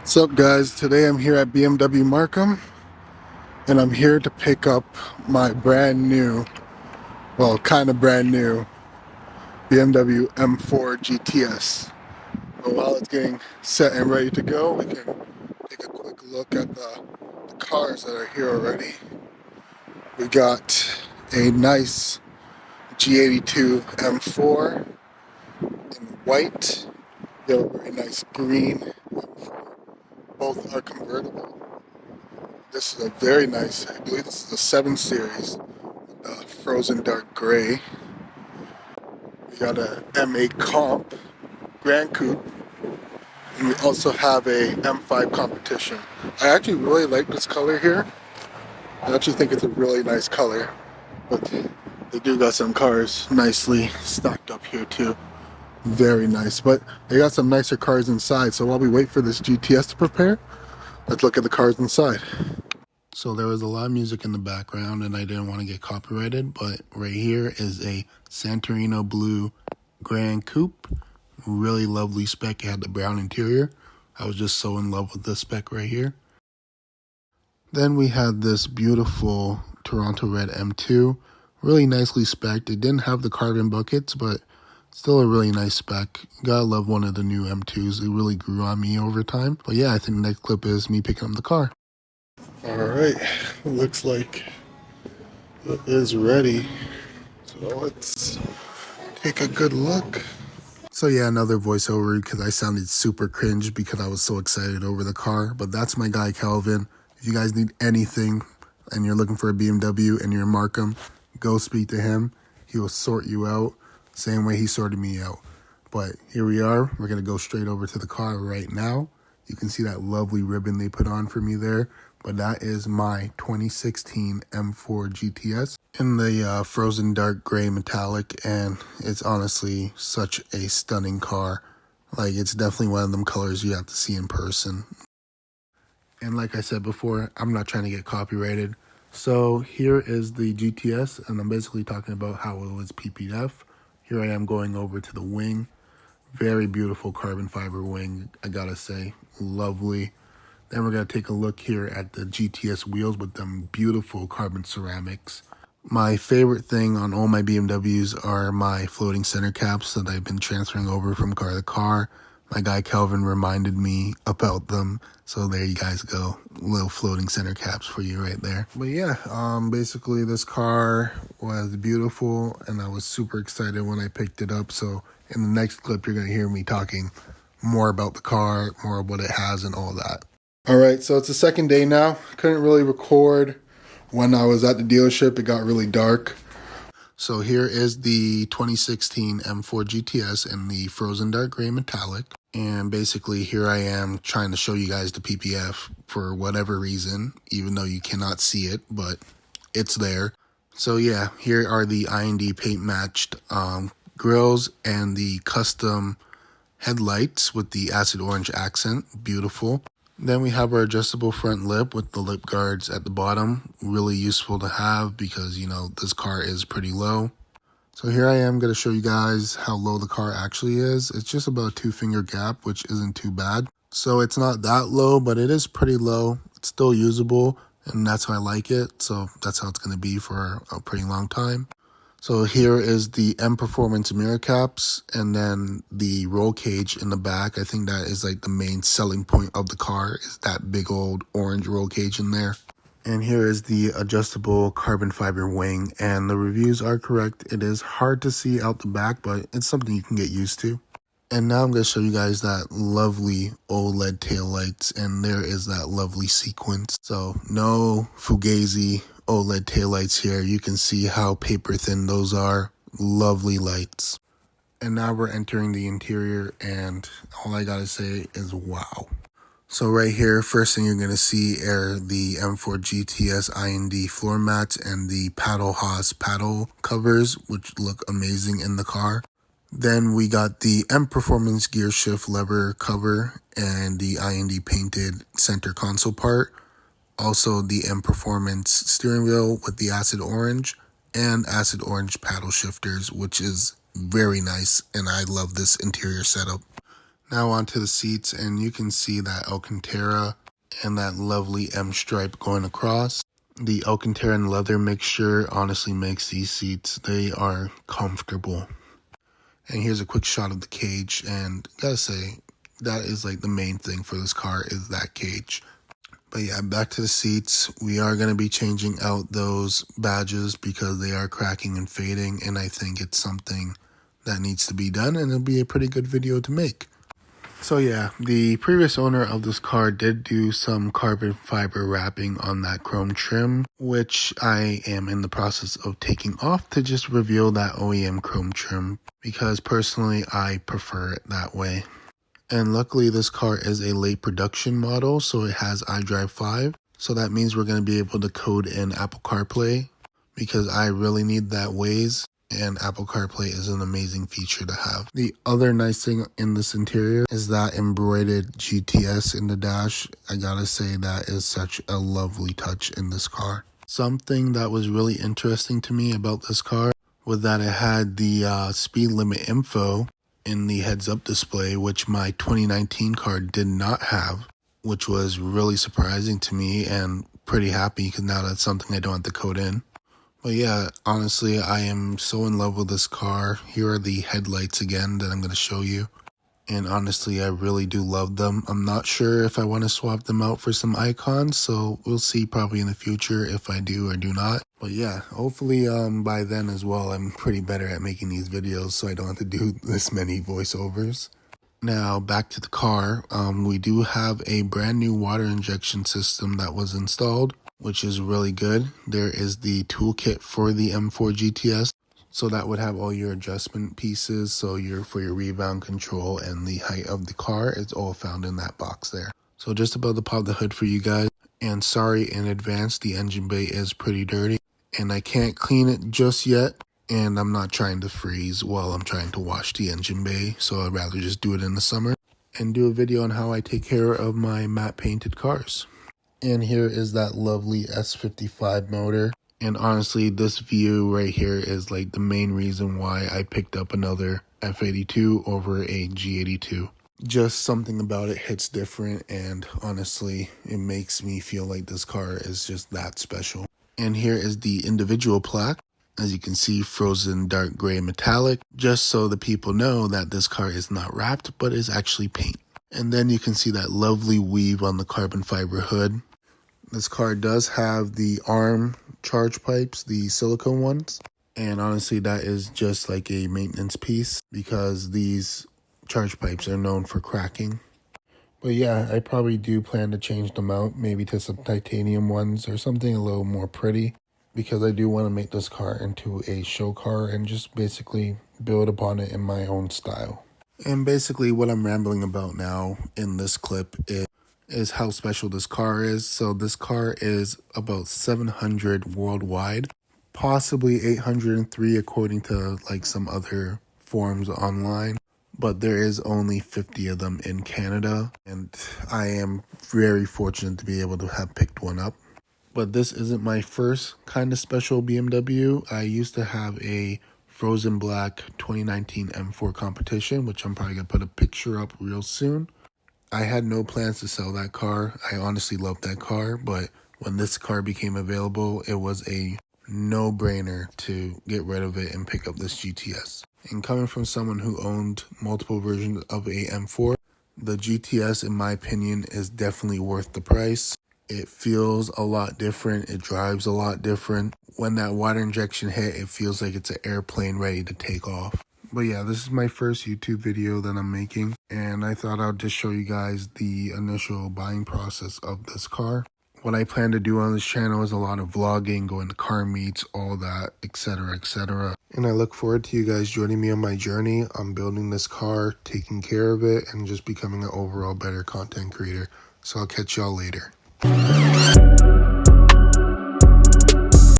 What's up, guys? Today I'm here at BMW Markham and I'm here to pick up my brand new, well, kind of brand new BMW M4 GTS. But while it's getting set and ready to go, we can take a quick look at the cars that are here already. We got a nice G82 M4 in white. We have a very nice green M4. Both are convertible. This is a very nice, I believe this is a 7 Series, frozen dark gray. We got a M8 Comp Grand Coupe, and we also have a M5 Competition. I actually really like this color here. I actually think it's a really nice color, but they do got some cars nicely stacked up here too. Very nice, but they got some nicer cars inside, so while we wait for this GTS to prepare, let's look at the cars inside. So there was a lot of music in the background and I didn't want to get copyrighted, but right here is a Santorino Blue Grand Coupe. Really lovely spec. It had the brown interior. I was just so in love with this spec right here. Then we had this beautiful Toronto Red M2. Really nicely spec'd. It didn't have the carbon buckets, but still a really nice spec. Gotta love one of the new M2s. It really grew on me over time. But yeah, I think the next clip is me picking up the car. Alright, looks like it is ready. So let's take a good look. So yeah, another voiceover because I sounded super cringe because I was so excited over the car. But that's my guy Calvin. If you guys need anything and you're looking for a BMW and you're in Markham, go speak to him. He will sort you out same way he sorted me out. But here we are. We're going to go straight over to the car right now. You can see that lovely ribbon they put on for me there. But that is my 2016 M4 GTS in the frozen dark gray metallic, and it's honestly such a stunning car. Like, it's definitely one of them colors you have to see in person. And like I said before, I'm not trying to get copyrighted. So here is the GTS, and I'm basically talking about how it was PPF. Here I am going over to the wing. Very beautiful carbon fiber wing, I gotta say. Lovely. Then we're going to take a look here at the GTS wheels with them beautiful carbon ceramics. My favorite thing on all my BMWs are my floating center caps that I've been transferring over from car to car. My guy Calvin reminded me about them, so there you guys go. Little floating center caps for you right there. But yeah, basically this car was beautiful and I was super excited when I picked it up. So in the next clip, you're going to hear me talking more about the car, more of what it has and all that. Alright, so it's the second day now. Couldn't really record when I was at the dealership. It got really dark. So here is the 2016 M4 GTS in the frozen dark gray metallic. And basically here I am trying to show you guys the PPF for whatever reason, even though you cannot see it, but it's there. So yeah, here are the IND paint matched grills and the custom headlights with the acid orange accent. Beautiful. Then we have our adjustable front lip with the lip guards at the bottom. Really useful to have because, you know, this car is pretty low. So here I am going to show you guys how low the car actually is. It's just about a 2-finger gap, which isn't too bad. So it's not that low, but it is pretty low. It's still usable, and that's how I like it. So that's how it's going to be for a pretty long time. So here is the M Performance mirror caps and then the roll cage in the back. I think that is like the main selling point of the car is that big old orange roll cage in there. And here is the adjustable carbon fiber wing, and the reviews are correct. It is hard to see out the back, but it's something you can get used to. And now I'm going to show you guys that lovely OLED taillights, and there is that lovely sequence. So no Fugazi OLED taillights here. You can see how paper thin those are. Lovely lights. And now we're entering the interior, and all I gotta say is wow. So right here, first thing you're gonna see are the M4 GTS IND floor mats and the paddle Haas paddle covers, which look amazing in the car. Then we got the M Performance gear shift lever cover and the IND painted center console part. Also the M Performance steering wheel with the acid orange and acid orange paddle shifters, which is very nice, and I love this interior setup. Now onto the seats, and you can see that Alcantara and that lovely M stripe going across. The Alcantara and leather mixture honestly makes these seats, they are comfortable. And here's a quick shot of the cage, and gotta say, that is like the main thing for this car is that cage. But yeah, back to the seats. We are going to be changing out those badges because they are cracking and fading, and I think it's something that needs to be done, and it'll be a pretty good video to make. So yeah, the previous owner of this car did do some carbon fiber wrapping on that chrome trim, which I am in the process of taking off to just reveal that OEM chrome trim, because personally I prefer it that way. And luckily this car is a late production model, so it has iDrive 5. So that means we're going to be able to code in Apple CarPlay, because I really need that Waze, and Apple CarPlay is an amazing feature to have. The other nice thing in this interior is that embroidered GTS in the dash. I gotta say that is such a lovely touch in this car. Something that was really interesting to me about this car was that it had the speed limit info in the heads-up display, which my 2019 car did not have, which was really surprising to me and pretty happy because now that's something I don't have to code in. But yeah, honestly, I am so in love with this car. Here are the headlights again that I'm going to show you. And honestly, I really do love them. I'm not sure if I want to swap them out for some icons, so we'll see probably in the future if I do or do not. But yeah, hopefully by then as well, I'm pretty better at making these videos so I don't have to do this many voiceovers. Now back to the car, we do have a brand new water injection system that was installed, which is really good. There is the toolkit for the M4 GTS. So that would have all your adjustment pieces, so for your rebound control and the height of the car, it's all found in that box there. So just about to pop the hood for you guys, and sorry in advance, the engine bay is pretty dirty, and I can't clean it just yet, and I'm not trying to freeze while I'm trying to wash the engine bay, so I'd rather just do it in the summer, and do a video on how I take care of my matte painted cars. And here is that lovely S55 motor. And honestly, this view right here is like the main reason why I picked up another F82 over a G82. Just something about it hits different, and honestly, it makes me feel like this car is just that special. And here is the individual plaque. As you can see, frozen dark gray metallic, just so the people know that this car is not wrapped, but is actually paint. And then you can see that lovely weave on the carbon fiber hood. This car does have the arm charge pipes, the silicone ones, and honestly that is just like a maintenance piece because these charge pipes are known for cracking. But yeah, I probably do plan to change them out, maybe to some titanium ones or something a little more pretty, because I do want to make this car into a show car and just basically build upon it in my own style. And basically what I'm rambling about now in this clip is how special this car is. So this car is about 700 worldwide, possibly 803 according to like some other forums online, but there is only 50 of them in Canada, and I am very fortunate to be able to have picked one up. But this isn't my first kind of special BMW. I used to have a frozen black 2019 M4 competition, which I'm probably gonna put a picture up real soon. I had no plans to sell that car. I honestly loved that car, but when this car became available, it was a no-brainer to get rid of it and pick up this GTS. And coming from someone who owned multiple versions of a M4, the GTS, in my opinion, is definitely worth the price. It feels a lot different. It drives a lot different. When that water injection hit, it feels like it's an airplane ready to take off. But yeah, this is my first YouTube video that I'm making, and I thought I'd just show you guys the initial buying process of this car. What I plan to do on this channel is a lot of vlogging, going to car meets, all that, etc, etc. And I look forward to you guys joining me on my journey on building this car, taking care of it, and just becoming an overall better content creator. So I'll catch y'all later.